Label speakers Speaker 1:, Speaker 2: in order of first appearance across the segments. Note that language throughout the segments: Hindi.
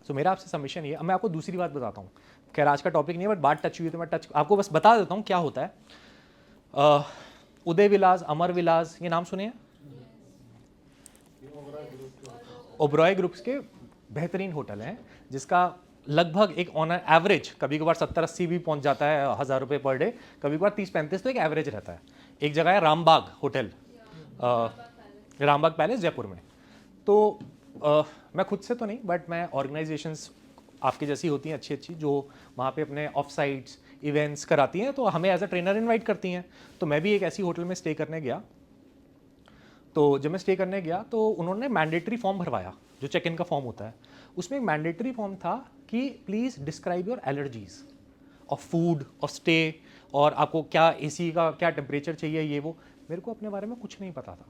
Speaker 1: सो मेरा आपसे सबमिशन ये, अब मैं आपको दूसरी बात बताता हूँ, खैर आज का टॉपिक नहीं है बट बात टच हुई तो मैं टच आपको बस बता देता हूँ क्या होता है। उदय विलास, अमर विलास, ये नाम सुने हैं? ओबरॉय ग्रुप्स के बेहतरीन होटल हैं, जिसका लगभग एक ऑन एवरेज कभी कभार 70-80 भी पहुंच जाता है 1000 रुपये पर डे, कभी कभार 30-35 तो एक एवरेज रहता है। एक जगह है रामबाग होटल, रामबाग पैलेस जयपुर में। तो मैं खुद से तो नहीं बट मैं ऑर्गेनाइजेशंस आपकी जैसी होती हैं अच्छी अच्छी, जो वहाँ पे अपने ऑफ साइट्स इवेंट्स कराती हैं, तो हमें एज अ ट्रेनर इनवाइट करती हैं। तो मैं भी एक ऐसी होटल में स्टे करने गया। तो जब मैं स्टे करने गया तो उन्होंने मैंडेटरी फॉर्म भरवाया, जो चेक इन का फॉर्म होता है। उसमें एक मैंडेटरी फॉर्म था कि please describe your allergies of food और स्टे, और आपको क्या एसी का क्या टेम्परेचर चाहिए, ये वो। मेरे को अपने बारे में कुछ नहीं पता था।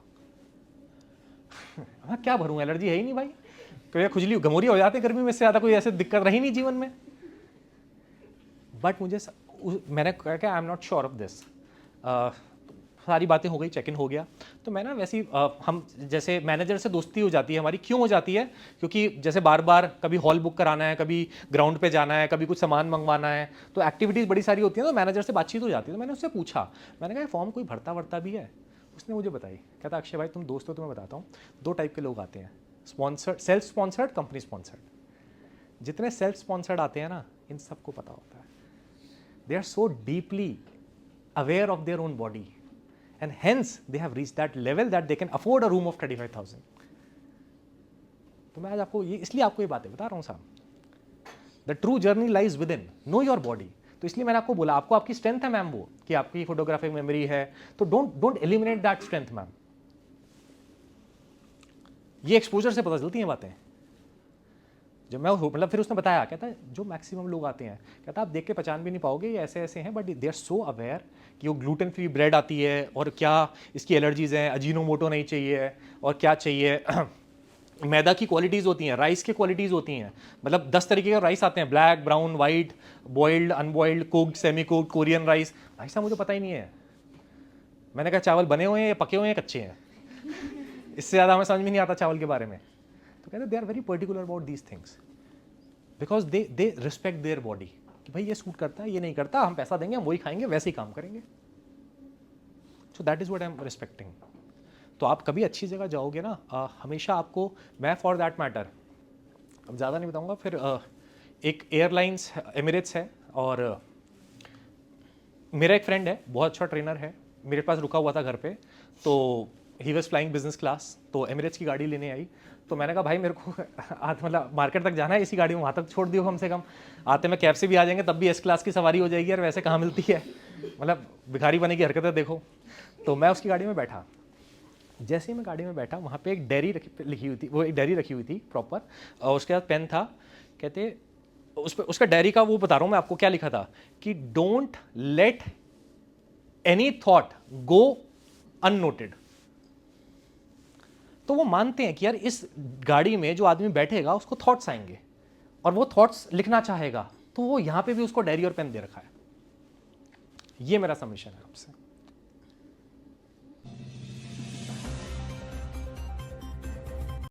Speaker 1: हाँ, क्या भरूँ, एलर्जी है ही नहीं भाई, कोई खुजली गमोरी हो जाते हैं गर्मी में, इससे ज़्यादा कोई ऐसे दिक्कत रही नहीं जीवन में। बट मैंने कहा कि I am not sure of this. सारी बातें हो गई, चेक इन हो गया। तो मैं ना वैसी हम जैसे मैनेजर से दोस्ती हो जाती है हमारी, क्यों हो जाती है? क्योंकि जैसे बार बार कभी हॉल बुक कराना है, कभी ग्राउंड पे जाना है, कभी कुछ सामान मंगवाना है, तो एक्टिविटीज़ बड़ी सारी होती हैं, तो मैनेजर से बातचीत हो जाती है। तो मैंने उससे पूछा, मैंने कहा फॉर्म कोई भरता वर्ता भी है? उसने मुझे बताई, कहता अक्षय भाई तुम दोस्त हो तो मैं बताता हूँ, 2 टाइप के लोग आते हैं, sponsored, self sponsored, company sponsored. जितने सेल्फ स्पॉन्सर्ड आते हैं ना, इन सबको पता होता है, they are so deeply aware of their own body and hence they have reached that level that they can afford a room of 35,000. तो मैं आज आपको ये इसलिए आपको ये बातें बता रहा हूँ साहब, the true journey lies with in, know your body. तो इसलिए मैंने आपको बोला, आपको आपकी स्ट्रेंथ है मैम वो, कि आपकी फोटोग्राफिक मेमोरी है, तो don't eliminate that strength ma'am. ये एक्सपोजर से पता चलती हैं बातें। जब मैं मतलब फिर उसने बताया, कहता है जो मैक्सिमम लोग आते हैं, कहता आप देख के पहचान भी नहीं पाओगे, ये ऐसे ऐसे हैं, but they are so aware कि वो ग्लूटेन फ्री ब्रेड आती है और क्या इसकी एलर्जीज़ हैं, अजीनोमोटो नहीं चाहिए और क्या चाहिए, मैदा की क्वालिटीज़ होती हैं, राइस की क्वालिटीज़ होती हैं, मतलब 10 तरीके के राइस आते हैं, black, brown, white, boiled, unboiled, cooked, semi cooked, Korean rice. भाई साहब मुझे पता ही नहीं है। मैंने कहा चावल बने हुए हैं या पके हुए हैं, कच्चे हैं, इससे ज़्यादा हमें समझ में नहीं आता चावल के बारे में। तो कहते they are very particular about these things because they respect their body, कि भाई ये सूट करता है, ये नहीं करता, हम पैसा देंगे, हम वही खाएंगे, वैसे ही काम करेंगे। So that is what I am respecting. तो आप कभी अच्छी जगह जाओगे ना, हमेशा आपको, मैं फॉर दैट मैटर, अब ज़्यादा नहीं बताऊंगा, फिर एक एयरलाइंस एमिरेट्स है, और मेरा एक फ्रेंड है, बहुत अच्छा ट्रेनर है, मेरे पास रुका हुआ था घर पे, तो he was flying business class, तो एमिरेट्स की गाड़ी लेने आई। तो मैंने कहा भाई मेरे को मतलब मार्केट तक जाना है, इसी गाड़ी में वहाँ तक छोड़ दियो कम से कम, आते में कैब से भी आ जाएंगे, तब भी एस क्लास की सवारी हो जाएगी, और वैसे कहाँ मिलती है, मतलब भिखारी बने की हरकतें देखो। तो मैं उसकी गाड़ी में बैठा, जैसे ही मैं गाड़ी में बैठा, वहाँ पे एक डायरी लिखी हुई थी, वो एक डायरी रखी हुई थी प्रॉपर, और उसके बाद पेन था। कहते उसका डायरी का वो बता रहा हूँ मैं आपको क्या लिखा था, कि don't let any thought go unnoted. तो वो मानते हैं कि यार इस गाड़ी में जो आदमी बैठेगा उसको थॉट्स आएंगे, और वो थॉट्स लिखना चाहेगा, तो वो यहां पे भी उसको डायरी और पेन दे रखा है। ये मेरा सबमिशन है आपसे।